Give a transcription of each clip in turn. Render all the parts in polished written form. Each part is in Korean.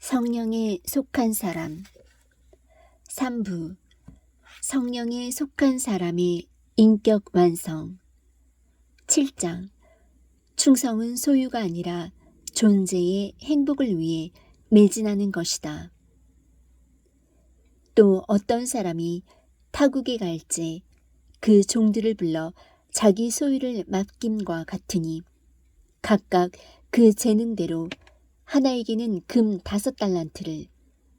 성령에 속한 사람 3부 성령에 속한 사람의 인격 완성 7장 충성은 소유가 아니라 존재의 행복을 위해 매진하는 것이다. 또 어떤 사람이 타국에 갈지 그 종들을 불러 자기 소유를 맡김과 같으니 각각 그 재능대로 하나에게는 금 5달란트를,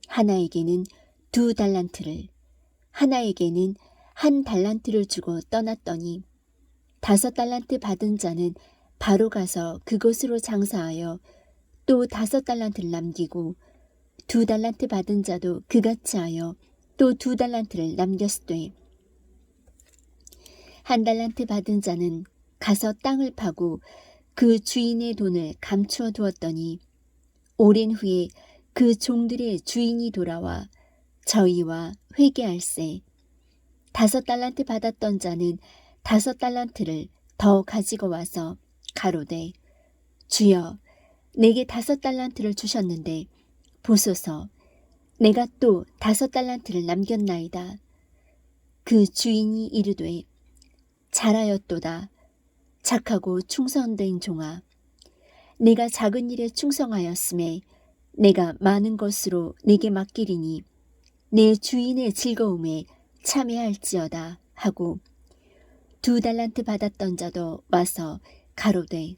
하나에게는 2달란트를, 하나에게는 1달란트를 주고 떠났더니 5달란트 받은 자는 바로 가서 그곳으로 장사하여 또 5달란트를 남기고 2달란트 받은 자도 그같이 하여 또 2달란트를 남겼으되 1달란트 받은 자는 가서 땅을 파고 그 주인의 돈을 감추어 두었더니 오랜 후에 그 종들의 주인이 돌아와 저희와 회개할세 5달란트 받았던 자는 5달란트를 더 가지고 와서 가로되 주여 내게 5달란트를 주셨는데 보소서 내가 또 5달란트를 남겼나이다. 그 주인이 이르되 잘하였도다. 착하고 충성된 종아 내가 작은 일에 충성하였음에 내가 많은 것으로 내게 맡기리니 내 주인의 즐거움에 참여할지어다 하고 2달란트 받았던 자도 와서 가로되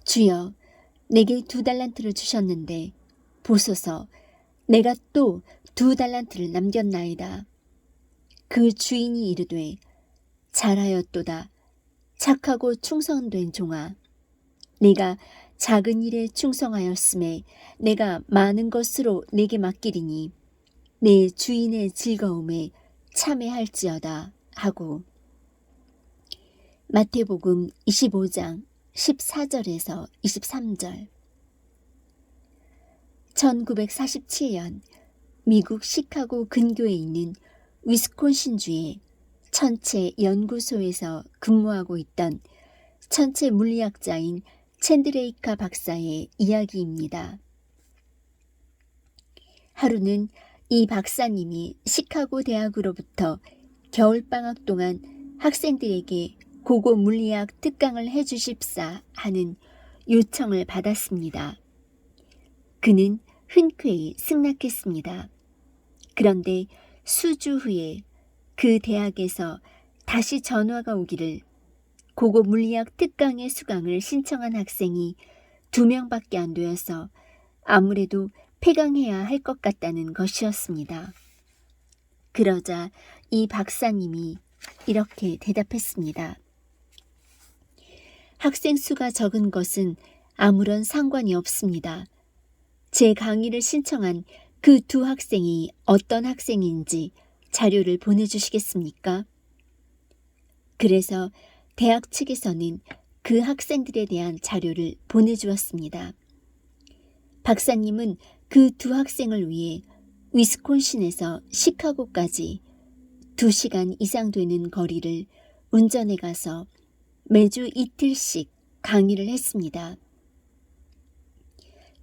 주여 내게 2달란트를 주셨는데 보소서 내가 또 2달란트를 남겼나이다. 그 주인이 이르되 잘하였도다. 착하고 충성된 종아 내가 작은 일에 충성하였음에 내가 많은 것으로 내게 맡기리니 내 주인의 즐거움에 참여할지어다 하고 마태복음 25장 14절에서 23절 1947년 미국 시카고 근교에 있는 위스콘신주의 천체 연구소에서 근무하고 있던 천체 물리학자인 챈드레이카 박사의 이야기입니다. 하루는 이 박사님이 시카고 대학으로부터 겨울방학 동안 학생들에게 고고 물리학 특강을 해주십사 하는 요청을 받았습니다. 그는 흔쾌히 승낙했습니다. 그런데 수주 후에 그 대학에서 다시 전화가 오기를 고고 물리학 특강의 수강을 신청한 학생이 2명밖에 안 되어서 아무래도 폐강해야 할 것 같다는 것이었습니다. 그러자 이 박사님이 이렇게 대답했습니다. 학생 수가 적은 것은 아무런 상관이 없습니다. 제 강의를 신청한 그 2 학생이 어떤 학생인지 자료를 보내주시겠습니까? 그래서 대학 측에서는 그 학생들에 대한 자료를 보내주었습니다. 박사님은 그 2 학생을 위해 위스콘신에서 시카고까지 2시간 이상 되는 거리를 운전해 가서 매주 이틀씩 강의를 했습니다.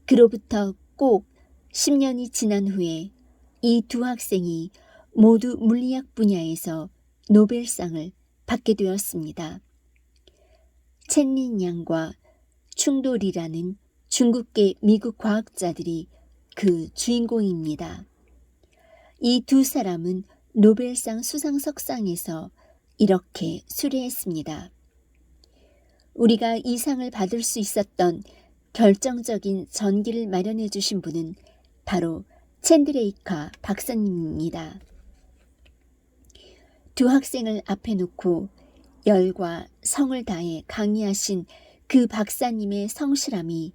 그로부터 꼭 10년이 지난 후에 이 2 학생이 모두 물리학 분야에서 노벨상을 받게 되었습니다. 첸린 양과 충돌이라는 중국계 미국 과학자들이 그 주인공입니다. 이 2 사람은 노벨상 수상석상에서 이렇게 수례했습니다. 우리가 이 상을 받을 수 있었던 결정적인 전기를 마련해 주신 분은 바로 챈드레이카 박사님입니다. 2 학생을 앞에 놓고 열과 성을 다해 강의하신 그 박사님의 성실함이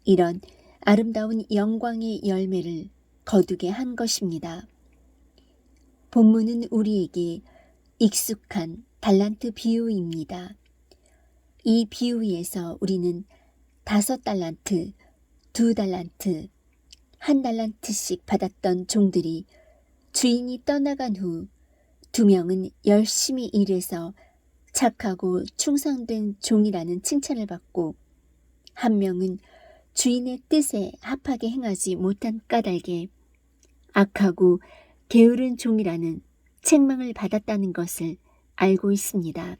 이런 아름다운 영광의 열매를 거두게 한 것입니다. 본문은 우리에게 익숙한 달란트 비유입니다. 이 비유에서 우리는 5달란트, 2달란트, 1달란트씩 받았던 종들이 주인이 떠나간 후 2명은 열심히 일해서 착하고 충성된 종이라는 칭찬을 받고 1명은 주인의 뜻에 합하게 행하지 못한 까닭에 악하고 게으른 종이라는 책망을 받았다는 것을 알고 있습니다.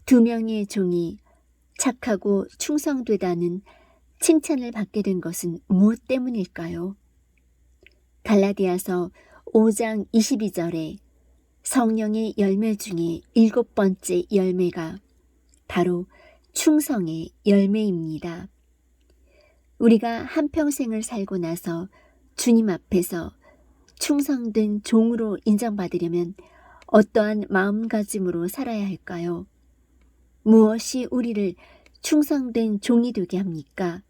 2명의 종이 착하고 충성되다는 칭찬을 받게 된 것은 무엇 때문일까요? 갈라디아서 5장 22절에 성령의 열매 중에 7번째 열매가 바로 충성의 열매입니다. 우리가 한평생을 살고 나서 주님 앞에서 충성된 종으로 인정받으려면 어떠한 마음가짐으로 살아야 할까요? 무엇이 우리를 충성된 종이 되게 합니까?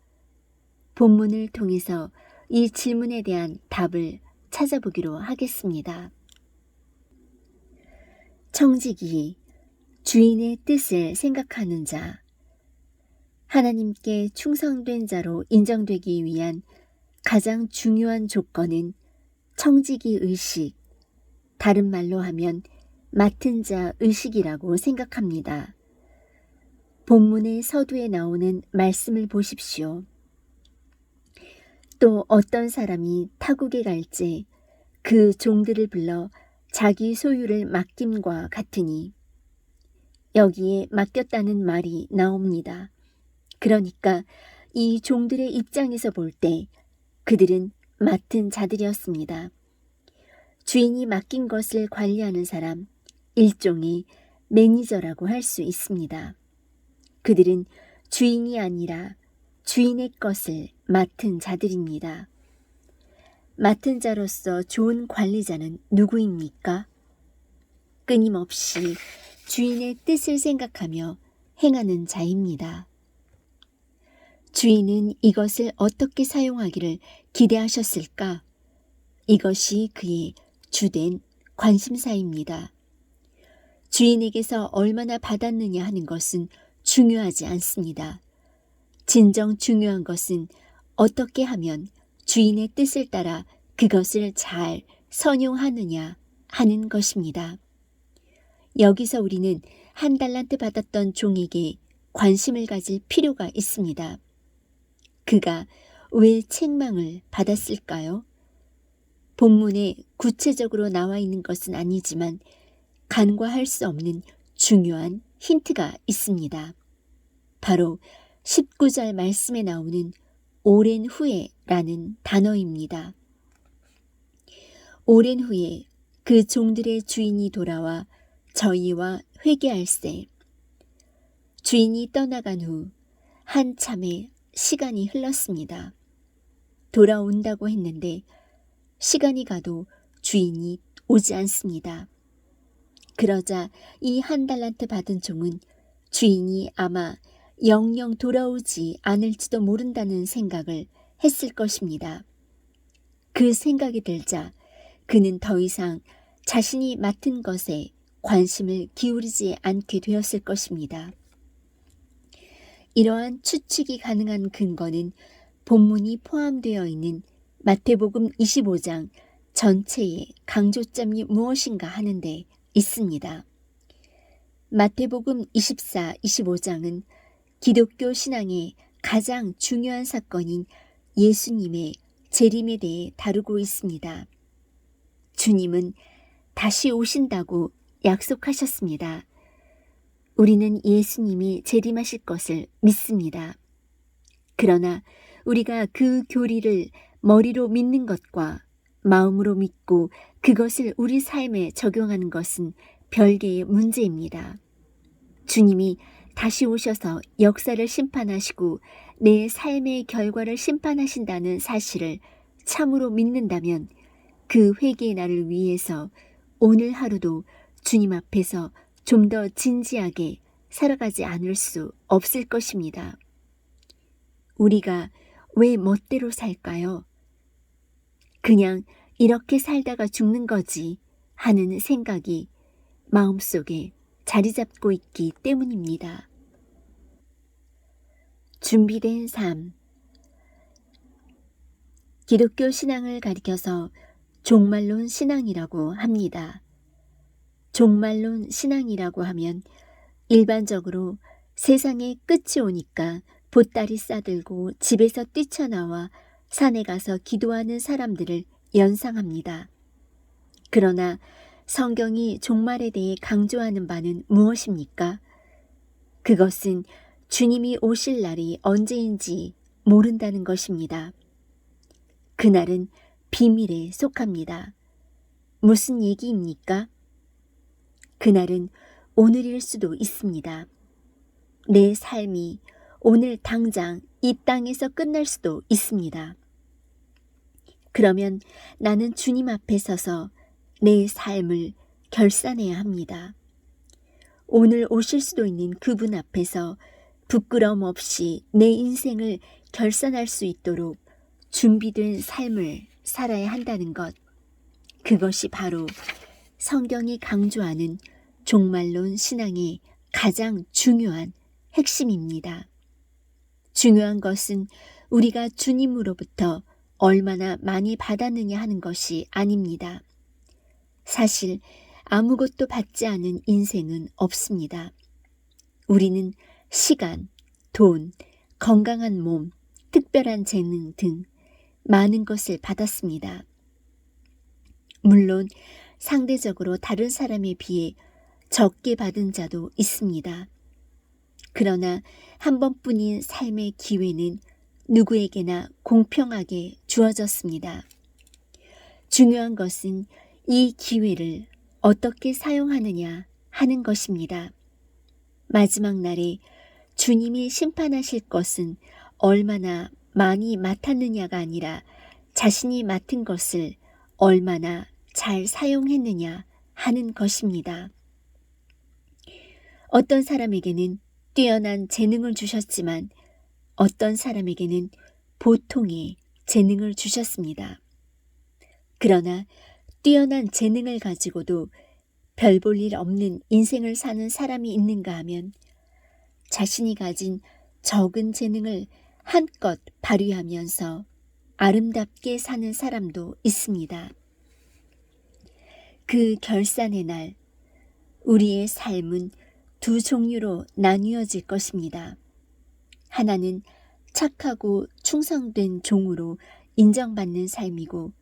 본문을 통해서 이 질문에 대한 답을 찾아보기로 하겠습니다. 청지기, 주인의 뜻을 생각하는 자. 하나님께 충성된 자로 인정되기 위한 가장 중요한 조건은 청지기 의식, 다른 말로 하면 맡은 자 의식이라고 생각합니다. 본문의 서두에 나오는 말씀을 보십시오. 또 어떤 사람이 타국에 갈지 그 종들을 불러 자기 소유를 맡김과 같으니, 여기에 맡겼다는 말이 나옵니다. 그러니까 이 종들의 입장에서 볼 때 그들은 맡은 자들이었습니다. 주인이 맡긴 것을 관리하는 사람, 일종의 매니저라고 할 수 있습니다. 그들은 주인이 아니라 주인의 것을 맡은 자들입니다. 맡은 자로서 좋은 관리자는 누구입니까? 끊임없이 주인의 뜻을 생각하며 행하는 자입니다. 주인은 이것을 어떻게 사용하기를 기대하셨을까? 이것이 그의 주된 관심사입니다. 주인에게서 얼마나 받았느냐 하는 것은 중요하지 않습니다. 진정 중요한 것은 어떻게 하면 주인의 뜻을 따라 그것을 잘 선용하느냐 하는 것입니다. 여기서 우리는 1달란트 받았던 종에게 관심을 가질 필요가 있습니다. 그가 왜 책망을 받았을까요? 본문에 구체적으로 나와 있는 것은 아니지만 간과할 수 없는 중요한 힌트가 있습니다. 바로 19절 말씀에 나오는 오랜 후에라는 단어입니다. 오랜 후에 그 종들의 주인이 돌아와 저희와 회개할세. 주인이 떠나간 후 한참의 시간이 흘렀습니다. 돌아온다고 했는데 시간이 가도 주인이 오지 않습니다. 그러자 이 1달란트 받은 종은 주인이 아마 영영 돌아오지 않을지도 모른다는 생각을 했을 것입니다. 그 생각이 들자 그는 더 이상 자신이 맡은 것에 관심을 기울이지 않게 되었을 것입니다. 이러한 추측이 가능한 근거는 본문이 포함되어 있는 마태복음 25장 전체의 강조점이 무엇인가 하는데 있습니다. 마태복음 24, 25장은 기독교 신앙의 가장 중요한 사건인 예수님의 재림에 대해 다루고 있습니다. 주님은 다시 오신다고 약속하셨습니다. 우리는 예수님이 재림하실 것을 믿습니다. 그러나 우리가 그 교리를 머리로 믿는 것과 마음으로 믿고 그것을 우리 삶에 적용하는 것은 별개의 문제입니다. 주님이 다시 오셔서 역사를 심판하시고 내 삶의 결과를 심판하신다는 사실을 참으로 믿는다면 그 회개의 날을 위해서 오늘 하루도 주님 앞에서 좀 더 진지하게 살아가지 않을 수 없을 것입니다. 우리가 왜 멋대로 살까요? 그냥 이렇게 살다가 죽는 거지 하는 생각이 마음속에 자리 잡고 있기 때문입니다. 준비된 삶. 기독교 신앙을 가리켜서 종말론 신앙이라고 합니다. 종말론 신앙이라고 하면 일반적으로 세상의 끝이 오니까 보따리 싸들고 집에서 뛰쳐나와 산에 가서 기도하는 사람들을 연상합니다. 그러나 성경이 종말에 대해 강조하는 바는 무엇입니까? 그것은 주님이 오실 날이 언제인지 모른다는 것입니다. 그날은 비밀에 속합니다. 무슨 얘기입니까? 그날은 오늘일 수도 있습니다. 내 삶이 오늘 당장 이 땅에서 끝날 수도 있습니다. 그러면 나는 주님 앞에 서서 내 삶을 결산해야 합니다. 오늘 오실 수도 있는 그분 앞에서 부끄러움 없이 내 인생을 결산할 수 있도록 준비된 삶을 살아야 한다는 것. 그것이 바로 성경이 강조하는 종말론 신앙의 가장 중요한 핵심입니다. 중요한 것은 우리가 주님으로부터 얼마나 많이 받았느냐 하는 것이 아닙니다. 사실 아무것도 받지 않은 인생은 없습니다. 우리는 시간, 돈, 건강한 몸, 특별한 재능 등 많은 것을 받았습니다. 물론 상대적으로 다른 사람에 비해 적게 받은 자도 있습니다. 그러나 한 번뿐인 삶의 기회는 누구에게나 공평하게 주어졌습니다. 중요한 것은 이 기회를 어떻게 사용하느냐 하는 것입니다. 마지막 날에 주님이 심판하실 것은 얼마나 많이 맡았느냐가 아니라 자신이 맡은 것을 얼마나 잘 사용했느냐 하는 것입니다. 어떤 사람에게는 뛰어난 재능을 주셨지만 어떤 사람에게는 보통의 재능을 주셨습니다. 그러나 뛰어난 재능을 가지고도 별 볼 일 없는 인생을 사는 사람이 있는가 하면 자신이 가진 적은 재능을 한껏 발휘하면서 아름답게 사는 사람도 있습니다. 그 결산의 날, 우리의 삶은 두 종류로 나뉘어질 것입니다. 하나는 착하고 충성된 종으로 인정받는 삶이고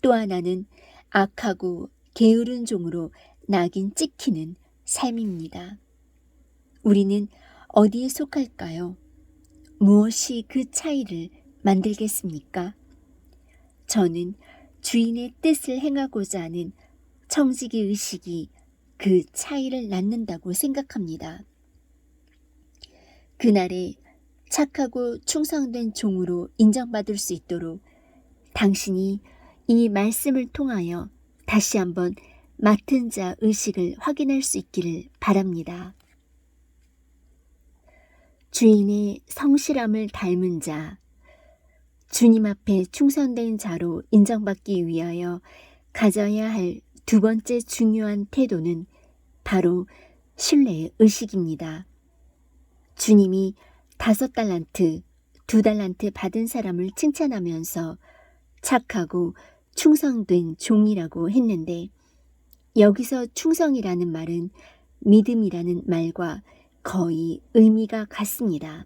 또 하나는 악하고 게으른 종으로 낙인 찍히는 삶입니다. 우리는 어디에 속할까요? 무엇이 그 차이를 만들겠습니까? 저는 주인의 뜻을 행하고자 하는 청지기 의식이 그 차이를 낳는다고 생각합니다. 그날에 착하고 충성된 종으로 인정받을 수 있도록 당신이 이 말씀을 통하여 다시 한번 맡은 자 의식을 확인할 수 있기를 바랍니다. 주인의 성실함을 닮은 자, 주님 앞에 충성된 자로 인정받기 위하여 가져야 할 두 번째 중요한 태도는 바로 신뢰의 의식입니다. 주님이 5달란트, 2달란트 받은 사람을 칭찬하면서 착하고 충성된 종이라고 했는데 여기서 충성이라는 말은 믿음이라는 말과 거의 의미가 같습니다.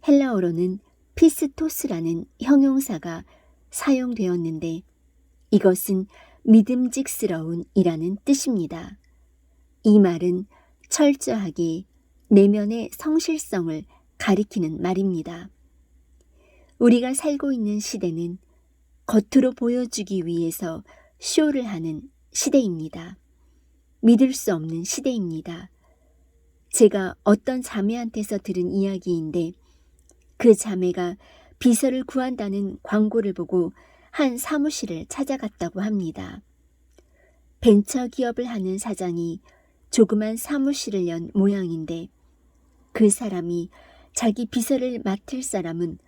헬라어로는 피스토스라는 형용사가 사용되었는데 이것은 믿음직스러운 이라는 뜻입니다. 이 말은 철저하게 내면의 성실성을 가리키는 말입니다. 우리가 살고 있는 시대는 겉으로 보여주기 위해서 쇼를 하는 시대입니다. 믿을 수 없는 시대입니다. 제가 어떤 자매한테서 들은 이야기인데 그 자매가 비서를 구한다는 광고를 보고 한 사무실을 찾아갔다고 합니다. 벤처기업을 하는 사장이 조그만 사무실을 연 모양인데 그 사람이 자기 비서를 맡을 사람은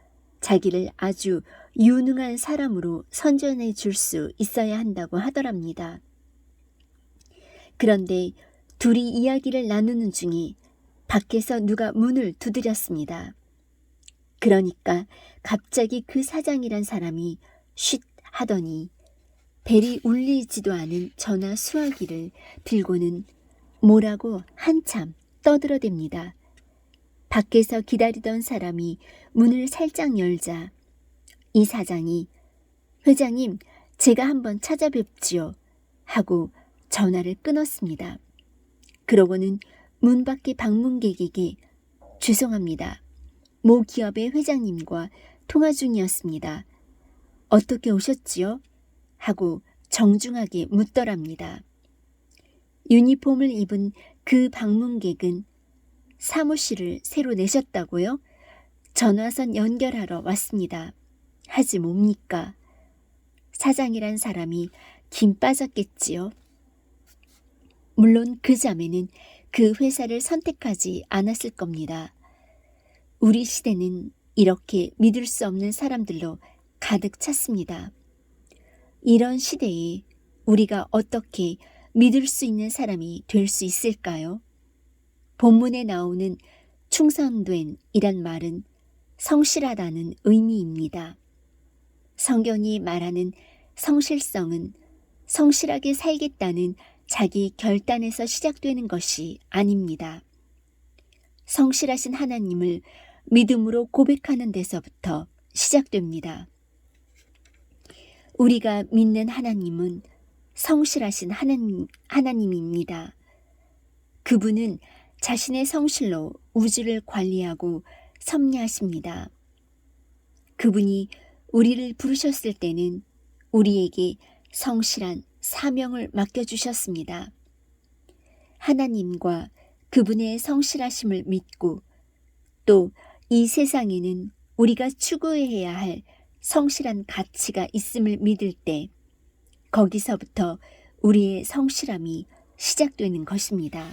자기를 아주 유능한 사람으로 선전해 줄 수 있어야 한다고 하더랍니다. 그런데 둘이 이야기를 나누는 중에 밖에서 누가 문을 두드렸습니다. 그러니까 갑자기 그 사장이란 사람이 쉿 하더니 벨이 울리지도 않은 전화 수화기를 들고는 뭐라고 한참 떠들어댑니다. 밖에서 기다리던 사람이 문을 살짝 열자 이 사장이 회장님, 제가 한번 찾아뵙지요 하고 전화를 끊었습니다. 그러고는 문 밖의 방문객에게 죄송합니다. 모 기업의 회장님과 통화 중이었습니다. 어떻게 오셨지요? 하고 정중하게 묻더랍니다. 유니폼을 입은 그 방문객은 사무실을 새로 내셨다고요? 전화선 연결하러 왔습니다. 하지 뭡니까? 사장이란 사람이 김 빠졌겠지요. 물론 그 자매는 그 회사를 선택하지 않았을 겁니다. 우리 시대는 이렇게 믿을 수 없는 사람들로 가득 찼습니다. 이런 시대에 우리가 어떻게 믿을 수 있는 사람이 될 수 있을까요? 본문에 나오는 충성된 이란 말은 성실하다는 의미입니다. 성경이 말하는 성실성은 성실하게 살겠다는 자기 결단에서 시작되는 것이 아닙니다. 성실하신 하나님을 믿음으로 고백하는 데서부터 시작됩니다. 우리가 믿는 하나님은 성실하신 하나님입니다. 그분은 자신의 성실로 우주를 관리하고 섭리하십니다. 그분이 우리를 부르셨을 때는 우리에게 성실한 사명을 맡겨주셨습니다. 하나님과 그분의 성실하심을 믿고 또 이 세상에는 우리가 추구해야 할 성실한 가치가 있음을 믿을 때 거기서부터 우리의 성실함이 시작되는 것입니다.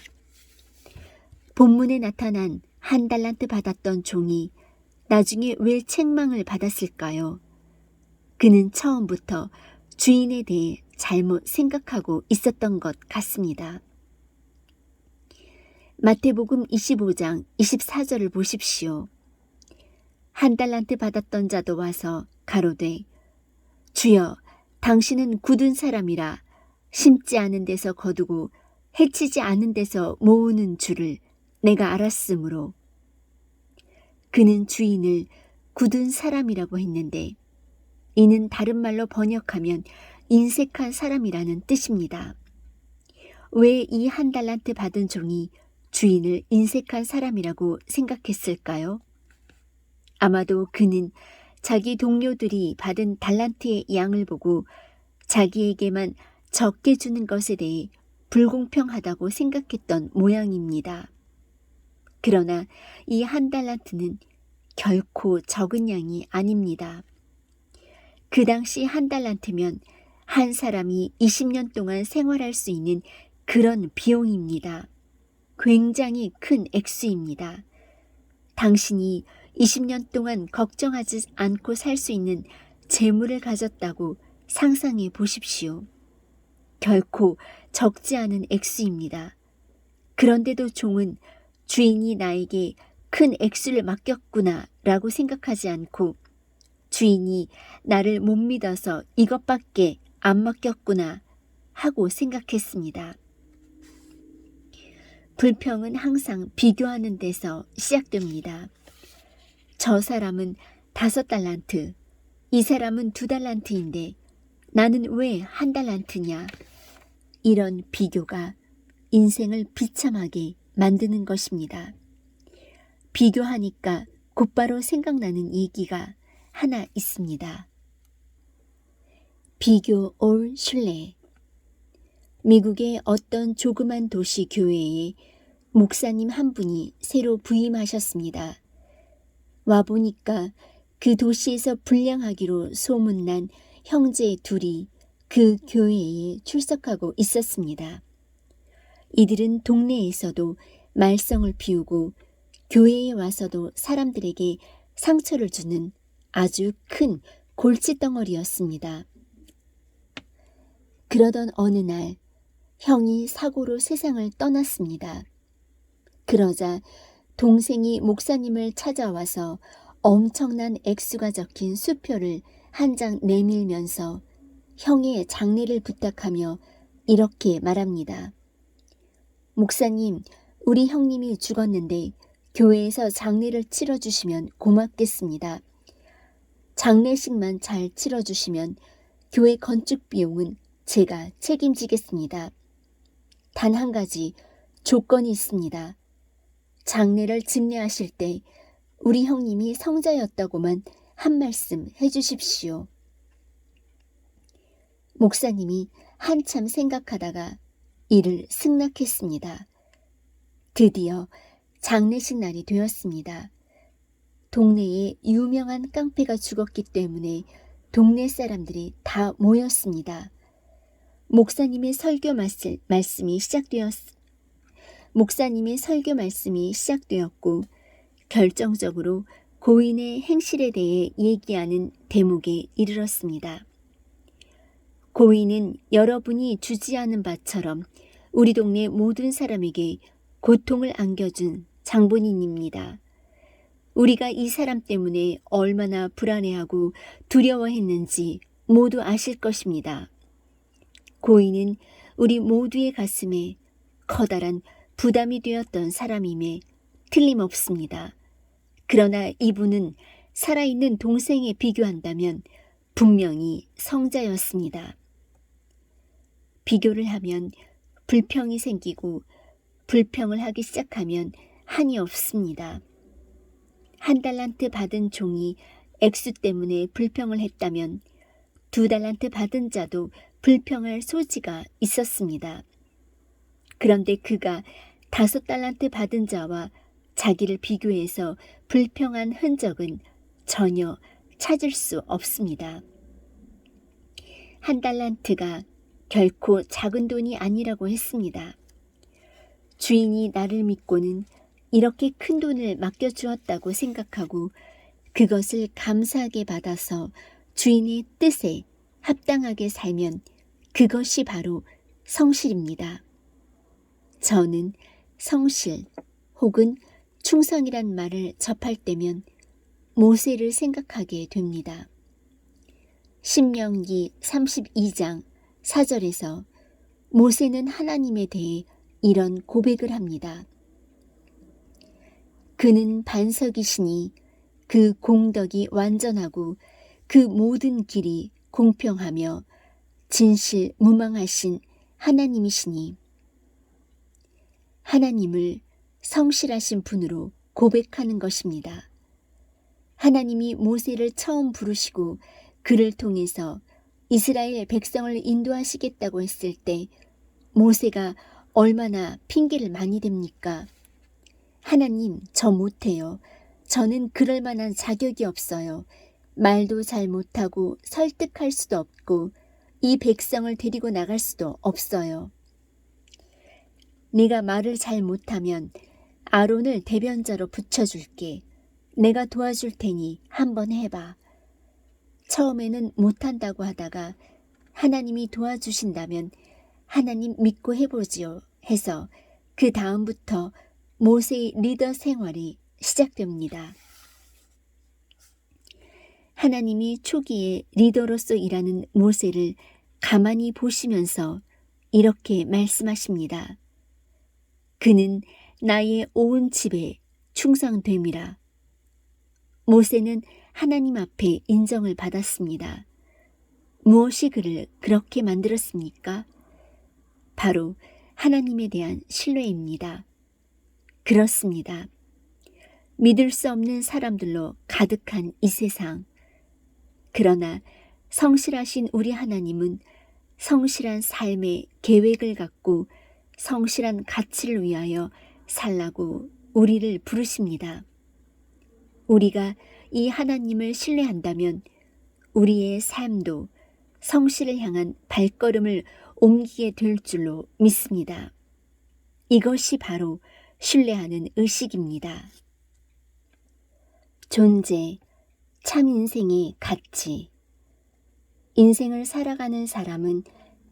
본문에 나타난 한 달란트 받았던 종이 나중에 왜 책망을 받았을까요? 그는 처음부터 주인에 대해 잘못 생각하고 있었던 것 같습니다. 마태복음 25장 24절을 보십시오. 한 달란트 받았던 자도 와서 가로되 주여 당신은 굳은 사람이라 심지 않은 데서 거두고 해치지 않은 데서 모으는 줄을 내가 알았으므로. 그는 주인을 굳은 사람이라고 했는데 이는 다른 말로 번역하면 인색한 사람이라는 뜻입니다. 왜 이 한 달란트 받은 종이 주인을 인색한 사람이라고 생각했을까요? 아마도 그는 자기 동료들이 받은 달란트의 양을 보고 자기에게만 적게 주는 것에 대해 불공평하다고 생각했던 모양입니다. 그러나 이 한 달란트는 결코 적은 양이 아닙니다. 그 당시 한 달란트면 한 사람이 20년 동안 생활할 수 있는 그런 비용입니다. 굉장히 큰 액수입니다. 당신이 20년 동안 걱정하지 않고 살 수 있는 재물을 가졌다고 상상해 보십시오. 결코 적지 않은 액수입니다. 그런데도 종은 주인이 나에게 큰 액수를 맡겼구나 라고 생각하지 않고 주인이 나를 못 믿어서 이것밖에 안 맡겼구나 하고 생각했습니다. 불평은 항상 비교하는 데서 시작됩니다. 저 사람은 5달란트, 이 사람은 2달란트인데 나는 왜 1달란트냐? 이런 비교가 인생을 비참하게 만드는 것입니다. 비교하니까 곧바로 생각나는 얘기가 하나 있습니다. 비교 올 슐레. 미국의 어떤 조그만 도시 교회에 목사님 한 분이 새로 부임하셨습니다. 와보니까 그 도시에서 불량하기로 소문난 형제 둘이 그 교회에 출석하고 있었습니다. 이들은 동네에서도 말썽을 피우고 교회에 와서도 사람들에게 상처를 주는 아주 큰 골칫덩어리였습니다. 그러던 어느 날 형이 사고로 세상을 떠났습니다. 그러자 동생이 목사님을 찾아와서 엄청난 액수가 적힌 수표를 한 장 내밀면서 형의 장례를 부탁하며 이렇게 말합니다. 목사님, 우리 형님이 죽었는데 교회에서 장례를 치러주시면 고맙겠습니다. 장례식만 잘 치러주시면 교회 건축 비용은 제가 책임지겠습니다. 단 한 가지 조건이 있습니다. 장례를 집례하실 때 우리 형님이 성자였다고만 한 말씀 해주십시오. 목사님이 한참 생각하다가 이를 승낙했습니다. 드디어 장례식 날이 되었습니다. 동네에 유명한 깡패가 죽었기 때문에 동네 사람들이 다 모였습니다. 목사님의 설교 말씀이 시작되었고 결정적으로 고인의 행실에 대해 얘기하는 대목에 이르렀습니다. 고인은 여러분이 주지하는 바처럼 우리 동네 모든 사람에게 고통을 안겨준 장본인입니다. 우리가 이 사람 때문에 얼마나 불안해하고 두려워했는지 모두 아실 것입니다. 고인은 우리 모두의 가슴에 커다란 부담이 되었던 사람임에 틀림없습니다. 그러나 이분은 살아있는 동생에 비교한다면 분명히 성자였습니다. 비교를 하면 불평이 생기고 불평을 하기 시작하면 한이 없습니다. 한 달란트 받은 종이 액수 때문에 불평을 했다면 2달란트 받은 자도 불평할 소지가 있었습니다. 그런데 그가 5달란트 받은 자와 자기를 비교해서 불평한 흔적은 전혀 찾을 수 없습니다. 1달란트가 결코 작은 돈이 아니라고 했습니다. 주인이 나를 믿고는 이렇게 큰 돈을 맡겨주었다고 생각하고 그것을 감사하게 받아서 주인의 뜻에 합당하게 살면 그것이 바로 성실입니다. 저는 성실 혹은 충성이란 말을 접할 때면 모세를 생각하게 됩니다. 신명기 32장 4절에서 모세는 하나님에 대해 이런 고백을 합니다. 그는 반석이시니 그 공덕이 완전하고 그 모든 길이 공평하며 진실 무망하신 하나님이시니 하나님을 성실하신 분으로 고백하는 것입니다. 하나님이 모세를 처음 부르시고 그를 통해서 이스라엘 백성을 인도하시겠다고 했을 때 모세가 얼마나 핑계를 많이 댑니까? 하나님, 저 못해요. 저는 그럴 만한 자격이 없어요. 말도 잘 못하고 설득할 수도 없고 이 백성을 데리고 나갈 수도 없어요. 네가 말을 잘 못하면 아론을 대변자로 붙여줄게. 내가 도와줄 테니 한번 해봐. 처음에는 못한다고 하다가 하나님이 도와주신다면 하나님 믿고 해보지요 해서 그 다음부터 모세의 리더 생활이 시작됩니다. 하나님이 초기에 리더로서 일하는 모세를 가만히 보시면서 이렇게 말씀하십니다. 그는 나의 온 집에 충성됨이라. 모세는 하나님 앞에 인정을 받았습니다. 무엇이 그를 그렇게 만들었습니까? 바로 하나님에 대한 신뢰입니다. 그렇습니다. 믿을 수 없는 사람들로 가득한 이 세상. 그러나 성실하신 우리 하나님은 성실한 삶의 계획을 갖고 성실한 가치를 위하여 살라고 우리를 부르십니다. 우리가 이 하나님을 신뢰한다면 우리의 삶도 성실을 향한 발걸음을 옮기게 될 줄로 믿습니다. 이것이 바로 신뢰하는 의식입니다. 존재, 참 인생의 가치. 인생을 살아가는 사람은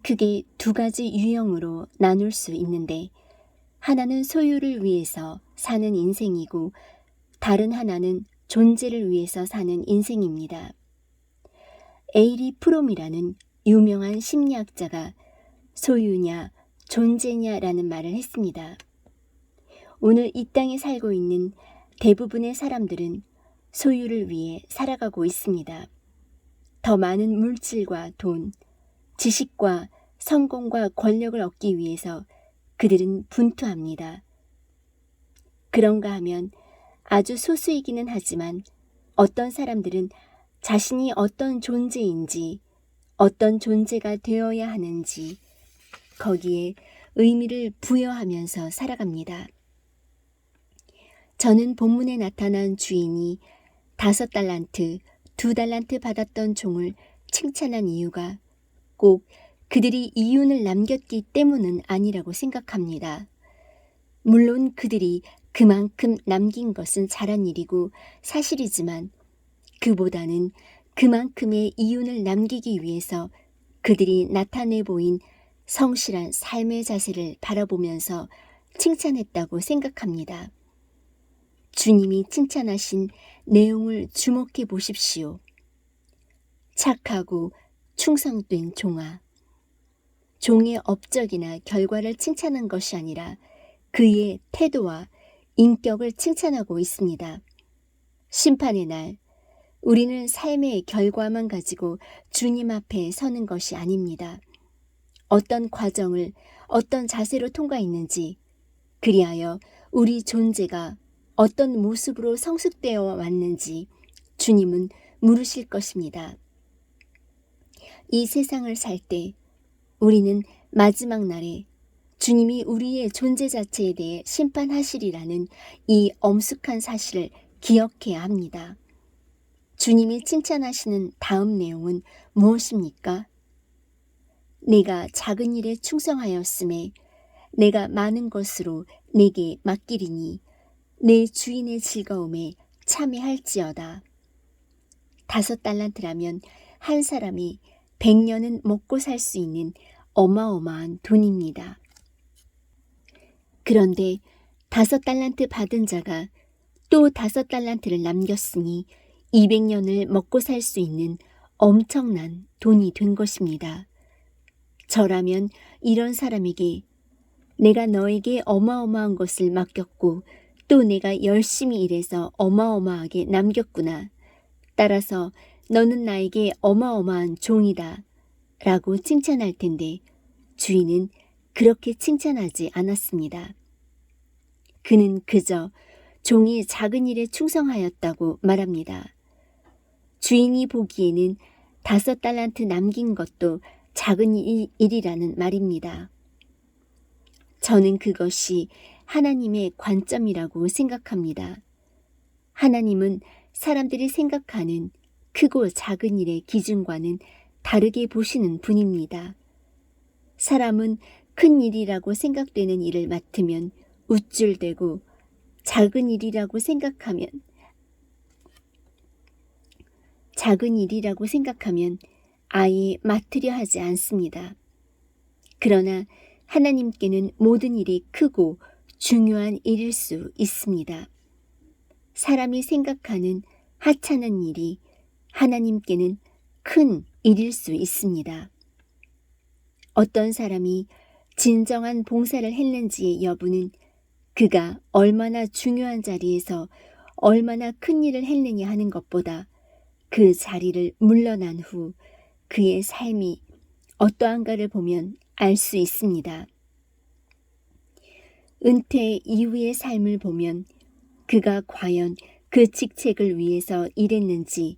크게 2가지 유형으로 나눌 수 있는데 하나는 소유를 위해서 사는 인생이고 다른 하나는 존재를 위해서 사는 인생입니다. 에이리 프롬이라는 유명한 심리학자가 소유냐 존재냐라는 말을 했습니다. 오늘 이 땅에 살고 있는 대부분의 사람들은 소유를 위해 살아가고 있습니다. 더 많은 물질과 돈, 지식과 성공과 권력을 얻기 위해서 그들은 분투합니다. 그런가 하면 아주 소수이기는 하지만 어떤 사람들은 자신이 어떤 존재인지, 어떤 존재가 되어야 하는지 거기에 의미를 부여하면서 살아갑니다. 저는 본문에 나타난 주인이 5달란트, 2달란트 받았던 종을 칭찬한 이유가 꼭 그들이 이윤을 남겼기 때문은 아니라고 생각합니다. 물론 그들이 그만큼 남긴 것은 잘한 일이고 사실이지만 그보다는 그만큼의 이윤을 남기기 위해서 그들이 나타내 보인 성실한 삶의 자세를 바라보면서 칭찬했다고 생각합니다. 주님이 칭찬하신 내용을 주목해 보십시오. 착하고 충성된 종아. 종의 업적이나 결과를 칭찬한 것이 아니라 그의 태도와 인격을 칭찬하고 있습니다. 심판의 날, 우리는 삶의 결과만 가지고 주님 앞에 서는 것이 아닙니다. 어떤 과정을 어떤 자세로 통과했는지, 그리하여 우리 존재가 어떤 모습으로 성숙되어 왔는지 주님은 물으실 것입니다. 이 세상을 살 때 우리는 마지막 날에 주님이 우리의 존재 자체에 대해 심판하시리라는 이 엄숙한 사실을 기억해야 합니다. 주님이 칭찬하시는 다음 내용은 무엇입니까? 내가 작은 일에 충성하였음에 내가 많은 것으로 내게 맡기리니 내 주인의 즐거움에 참여할지어다. 5달란트라면 한 사람이 100년은 먹고 살 수 있는 어마어마한 돈입니다. 그런데 5달란트 받은 자가 또 5달란트를 남겼으니 200년을 먹고 살 수 있는 엄청난 돈이 된 것입니다. 저라면 이런 사람에게 내가 너에게 어마어마한 것을 맡겼고 또 내가 열심히 일해서 어마어마하게 남겼구나. 따라서 너는 나에게 어마어마한 종이다. 라고 칭찬할 텐데 주인은 그렇게 칭찬하지 않았습니다. 그는 그저 종이 작은 일에 충성하였다고 말합니다. 주인이 보기에는 5달란트 남긴 것도 작은 일이라는 말입니다. 저는 그것이 하나님의 관점이라고 생각합니다. 하나님은 사람들이 생각하는 크고 작은 일의 기준과는 다르게 보시는 분입니다. 사람은 큰 일이라고 생각되는 일을 맡으면 우쭐대고 작은 일이라고 생각하면 아예 맡으려 하지 않습니다. 그러나 하나님께는 모든 일이 크고 중요한 일일 수 있습니다. 사람이 생각하는 하찮은 일이 하나님께는 큰 일일 수 있습니다. 어떤 사람이 진정한 봉사를 했는지의 여부는 그가 얼마나 중요한 자리에서 얼마나 큰 일을 했느냐 하는 것보다 그 자리를 물러난 후 그의 삶이 어떠한가를 보면 알 수 있습니다. 은퇴 이후의 삶을 보면 그가 과연 그 직책을 위해서 일했는지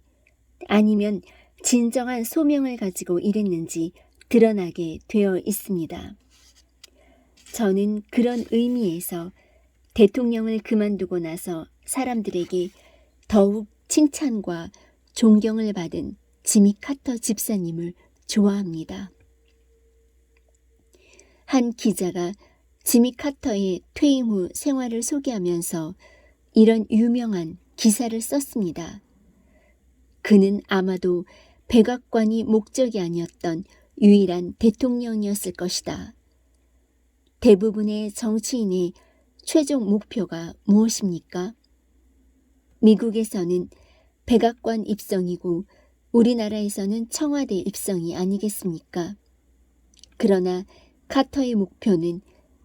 아니면 진정한 소명을 가지고 일했는지 드러나게 되어 있습니다. 저는 그런 의미에서 대통령을 그만두고 나서 사람들에게 더욱 칭찬과 존경을 받은 지미 카터 집사님을 좋아합니다. 한 기자가 지미 카터의 퇴임 후 생활을 소개하면서 이런 유명한 기사를 썼습니다. 그는 아마도 백악관이 목적이 아니었던 유일한 대통령이었을 것이다. 대부분의 정치인의 최종 목표가 무엇입니까? 미국에서는 백악관 입성이고 우리나라에서는 청와대 입성이 아니겠습니까? 그러나 카터의 목표는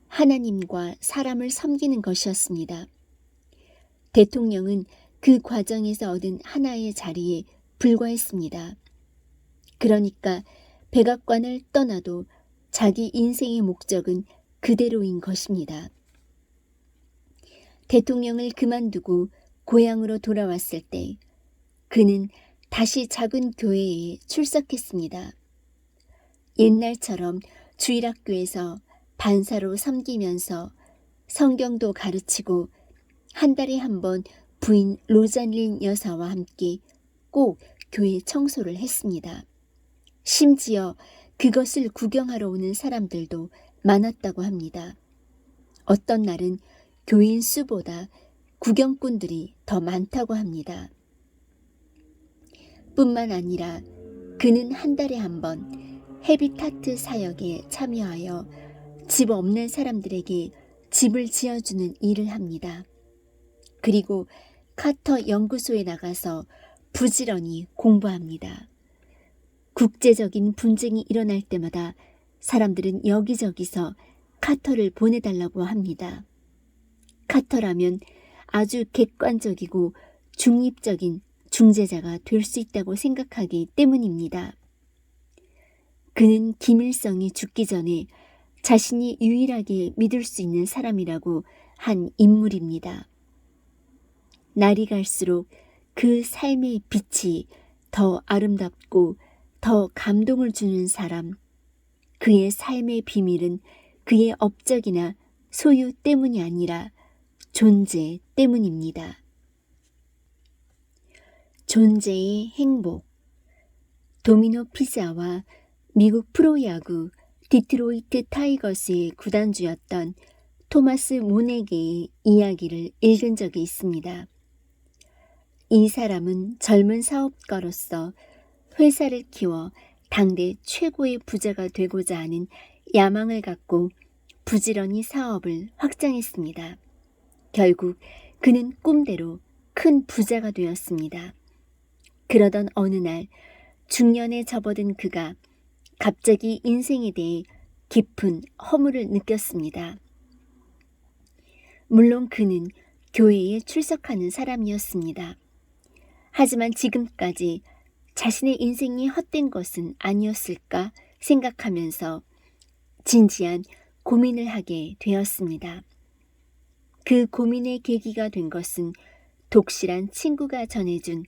하나님과 사람을 섬기는 것이었습니다. 대통령은 그 과정에서 얻은 하나의 자리에 불과했습니다. 그러니까 백악관을 떠나도 자기 인생의 목적은 그대로인 것입니다. 대통령을 그만두고 고향으로 돌아왔을 때 그는 다시 작은 교회에 출석했습니다. 옛날처럼 주일학교에서 반사로 섬기면서 성경도 가르치고 한 달에 한 번 부인 로잘린 여사와 함께 꼭 교회 청소를 했습니다. 심지어 그것을 구경하러 오는 사람들도 많았다고 합니다. 어떤 날은 교인 수보다 구경꾼들이 더 많다고 합니다. 뿐만 아니라 그는 한 달에 한 번 헤비타트 사역에 참여하여 집 없는 사람들에게 집을 지어주는 일을 합니다. 그리고 카터 연구소에 나가서 부지런히 공부합니다. 국제적인 분쟁이 일어날 때마다 사람들은 여기저기서 카터를 보내달라고 합니다. 카터라면 아주 객관적이고 중립적인 중재자가 될 수 있다고 생각하기 때문입니다. 그는 김일성이 죽기 전에 자신이 유일하게 믿을 수 있는 사람이라고 한 인물입니다. 날이 갈수록 그 삶의 빛이 더 아름답고 더 감동을 주는 사람, 그의 삶의 비밀은 그의 업적이나 소유 때문이 아니라 존재 때문입니다. 존재의 행복. 도미노 피자와 미국 프로야구 디트로이트 타이거스의 구단주였던 토마스 모네게의 이야기를 읽은 적이 있습니다. 이 사람은 젊은 사업가로서 회사를 키워 당대 최고의 부자가 되고자 하는 야망을 갖고 부지런히 사업을 확장했습니다. 결국 그는 꿈대로 큰 부자가 되었습니다. 그러던 어느 날 중년에 접어든 그가 갑자기 인생에 대해 깊은 허물을 느꼈습니다. 물론 그는 교회에 출석하는 사람이었습니다. 하지만 지금까지 자신의 인생이 헛된 것은 아니었을까 생각하면서 진지한 고민을 하게 되었습니다. 그 고민의 계기가 된 것은 독실한 친구가 전해준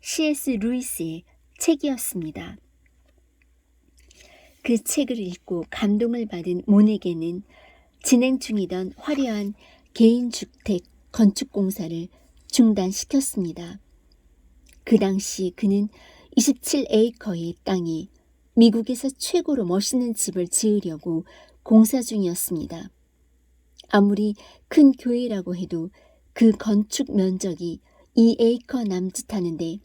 C.S. 루이스의 책이었습니다. 그 책을 읽고 감동을 받은 모네게는 진행 중이던 화려한 개인주택 건축공사를 중단시켰습니다. 그 당시 그는 27에이커의 땅에 미국에서 최고로 멋있는 집을 지으려고 공사 중이었습니다. 아무리 큰 교회라고 해도 그 건축 면적이 2에이커 남짓하는데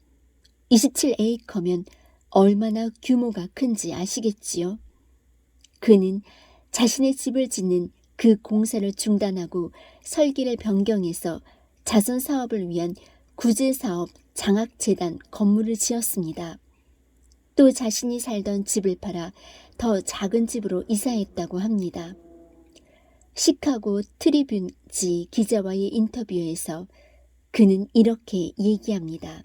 27에이커면 얼마나 규모가 큰지 아시겠지요? 그는 자신의 집을 짓는 그 공사를 중단하고 설계를 변경해서 자선 사업을 위한 구제사업 장학재단 건물을 지었습니다. 또 자신이 살던 집을 팔아 더 작은 집으로 이사했다고 합니다. 시카고 트리뷴지 기자와의 인터뷰에서 그는 이렇게 얘기합니다.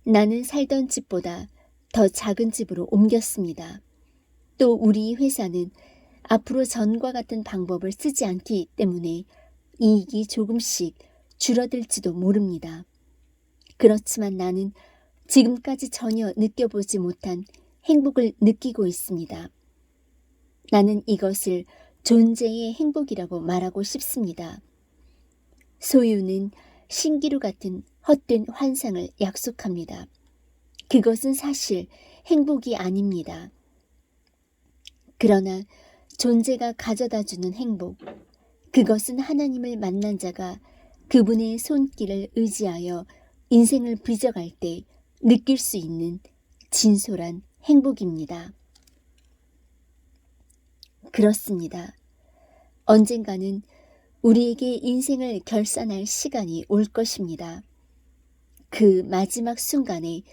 나는 살던 집보다 더 작은 집으로 옮겼습니다. 또 우리 회사는 앞으로 전과 같은 방법을 쓰지 않기 때문에 이익이 조금씩 줄어들지도 모릅니다. 그렇지만 나는 지금까지 전혀 느껴보지 못한 행복을 느끼고 있습니다. 나는 이것을 존재의 행복이라고 말하고 싶습니다. 소유는 신기루 같은 헛된 환상을 약속합니다. 그것은 사실 행복이 아닙니다. 그러나 존재가 가져다주는 행복, 그것은 하나님을 만난 자가 그분의 손길을 의지하여 인생을 빚어갈 때 느낄 수 있는 진솔한 행복입니다. 그렇습니다. 언젠가는 우리에게 인생을 결산할 시간이 올 것입니다. 그 마지막 순간에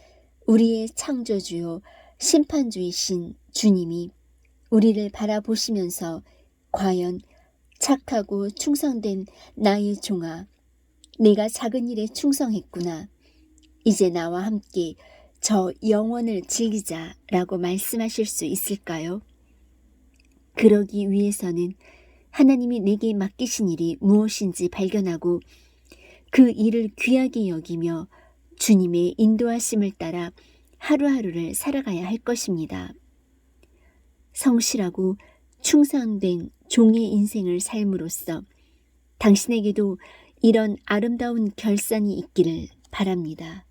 우리의 창조주요 심판주이신 주님이 우리를 바라보시면서 과연 착하고 충성된 나의 종아, 내가 작은 일에 충성했구나. 이제 나와 함께 저 영원을 즐기자라고 말씀하실 수 있을까요? 그러기 위해서는 하나님이 내게 맡기신 일이 무엇인지 발견하고 그 일을 귀하게 여기며 주님의 인도하심을 따라 하루하루를 살아가야 할 것입니다. 성실하고 충성된 종의 인생을 삶으로써 당신에게도 이런 아름다운 결산이 있기를 바랍니다.